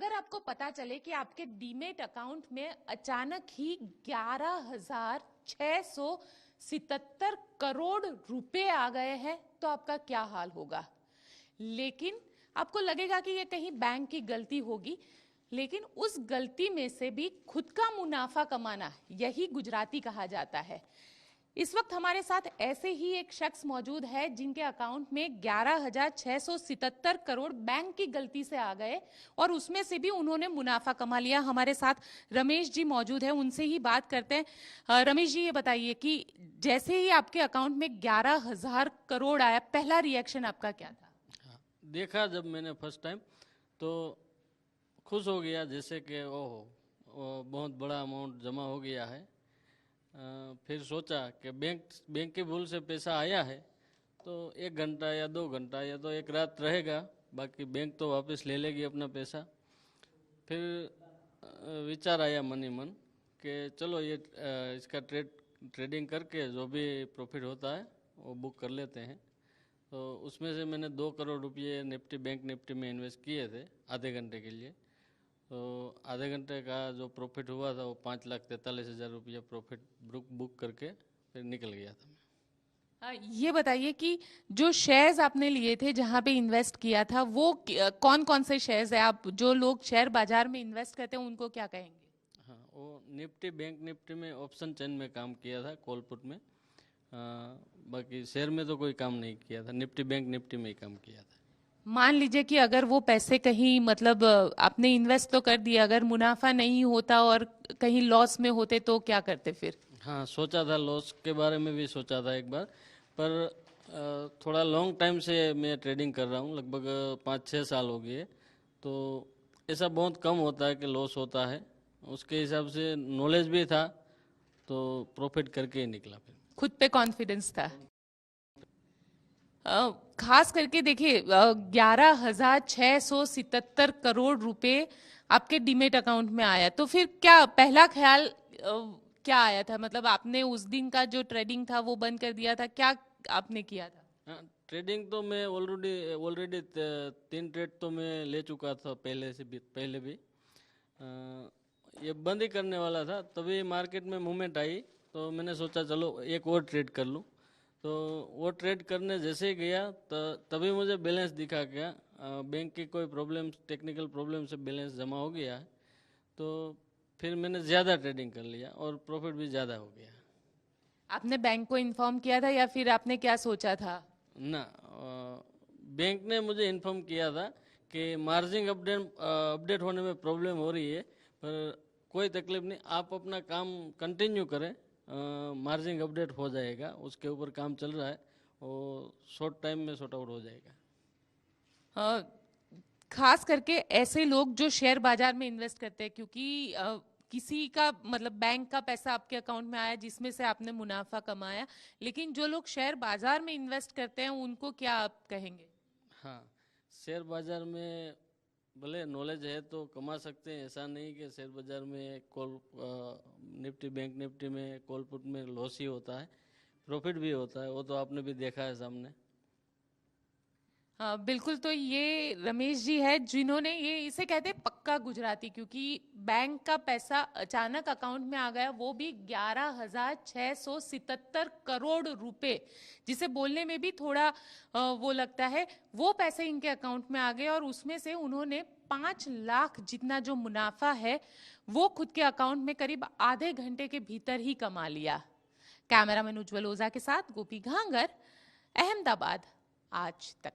अगर आपको पता चले कि आपके डीमेट अकाउंट में अचानक ही 11,677 करोड़ रुपए आ गए हैं तो आपका क्या हाल होगा। लेकिन आपको लगेगा कि ये कहीं बैंक की गलती होगी, लेकिन उस गलती में से भी खुद का मुनाफा कमाना, यही गुजराती कहा जाता है। इस वक्त हमारे साथ ऐसे ही एक शख्स मौजूद है जिनके अकाउंट में 11,677 करोड़ बैंक की गलती से आ गए और उसमें से भी उन्होंने मुनाफा कमा लिया। हमारे साथ रमेश जी मौजूद है, उनसे ही बात करते हैं। रमेश जी, ये बताइए कि जैसे ही आपके अकाउंट में 11,000 करोड़ आया, पहला रिएक्शन आपका क्या था? देखा जब मैंने फर्स्ट टाइम तो खुश हो गया, जैसे कि ओह बहुत बड़ा अमाउंट जमा हो गया है। फिर सोचा कि बैंक की भूल से पैसा आया है तो 1 घंटा या 2 घंटा या तो 1 रात रहेगा, बाकी बैंक तो वापस ले लेगी अपना पैसा। फिर विचार आया मन ही मन कि चलो ये इसका ट्रेडिंग करके जो भी प्रॉफिट होता है वो बुक कर लेते हैं। तो उसमें से मैंने 2 करोड़ रुपये बैंक निफ्टी में इन्वेस्ट किए थे आधे घंटे के लिए। तो आधे घंटे का जो प्रॉफिट हुआ था वो 5,43,000 रुपया प्रॉफिट बुक करके फिर निकल गया था। ये बताइए कि जो शेयर्स आपने लिए थे, जहां पे इन्वेस्ट किया था, वो कौन कौन से शेयर्स है? आप जो लोग शेयर बाजार में इन्वेस्ट करते हैं उनको क्या कहेंगे? हाँ, वो बैंक निफ्टी में ऑप्शन चेन में काम किया था, कॉल पुट में। बाकी शेयर में तो कोई काम नहीं किया था, बैंक निफ्टी में ही काम किया था। मान लीजिए कि अगर वो पैसे कहीं मतलब आपने इन्वेस्ट तो कर दिया, अगर मुनाफा नहीं होता और कहीं लॉस में होते तो क्या करते फिर? हाँ, सोचा था, लॉस के बारे में भी सोचा था एक बार, पर थोड़ा लॉन्ग टाइम से मैं ट्रेडिंग कर रहा हूँ, लगभग 5-6 साल हो गए। तो ऐसा बहुत कम होता है कि लॉस होता है, उसके हिसाब से नॉलेज भी था तो प्रॉफिट करके ही निकला। फिर खुद पे कॉन्फिडेंस था। खास करके देखिए, 11,677 करोड़ रुपए आपके डीमेट अकाउंट में आया, तो फिर क्या पहला ख्याल क्या आया था? मतलब आपने उस दिन का जो ट्रेडिंग था वो बंद कर दिया था, क्या आपने किया था? हाँ, ट्रेडिंग तो मैं ऑलरेडी 3 ट्रेड तो मैं ले चुका था पहले भी। ये बंद ही करने वाला था, तभी मार्केट में मूवमेंट आई तो मैंने सोचा चलो एक और ट्रेड कर लूँ। तो वो ट्रेड करने जैसे ही गया तभी मुझे बैलेंस दिखा गया, बैंक की कोई प्रॉब्लम, टेक्निकल प्रॉब्लम से बैलेंस जमा हो गया है। तो फिर मैंने ज़्यादा ट्रेडिंग कर लिया और प्रॉफिट भी ज़्यादा हो गया। आपने बैंक को इन्फॉर्म किया था या फिर आपने क्या सोचा था? ना, बैंक ने मुझे इन्फॉर्म किया था कि मार्जिन अपडेट होने में प्रॉब्लम हो रही है, पर कोई तकलीफ नहीं, आप अपना काम कंटिन्यू करें, मार्जिन अपडेट हो जाएगा, उसके ऊपर काम चल रहा है, वो शॉर्ट टाइम में सॉर्ट आउट हो जाएगा। खास करके ऐसे लोग जो शेयर बाजार में इन्वेस्ट करते हैं, क्योंकि किसी का मतलब बैंक का पैसा आपके अकाउंट में आया जिसमें से आपने मुनाफा कमाया, लेकिन जो लोग शेयर बाजार में इन्वेस्ट करते हैं उनको क्या आप कहेंगे? हाँ, शेयर बाजार में भले नॉलेज है तो कमा सकते हैं, ऐसा नहीं कि शेयर बाजार में बैंक निफ्टी में कॉल पुट में लॉस ही होता है, प्रॉफिट भी होता है, वो तो आपने भी देखा है सामने। हाँ बिल्कुल। तो ये रमेश जी है जिन्होंने, ये इसे कहते हैं पक्का गुजराती, क्योंकि बैंक का पैसा अचानक अकाउंट में आ गया, वो भी 11,677 करोड़ रुपए, जिसे बोलने में भी थोड़ा वो लगता है। वो पैसे इनके अकाउंट में आ गए और उसमें से उन्होंने 5 लाख जितना जो मुनाफा है वो खुद के अकाउंट में करीब आधे घंटे के भीतर ही कमा लिया। कैमरामैन उज्जवल ओझा के साथ गोपी घांगर, अहमदाबाद आज तक।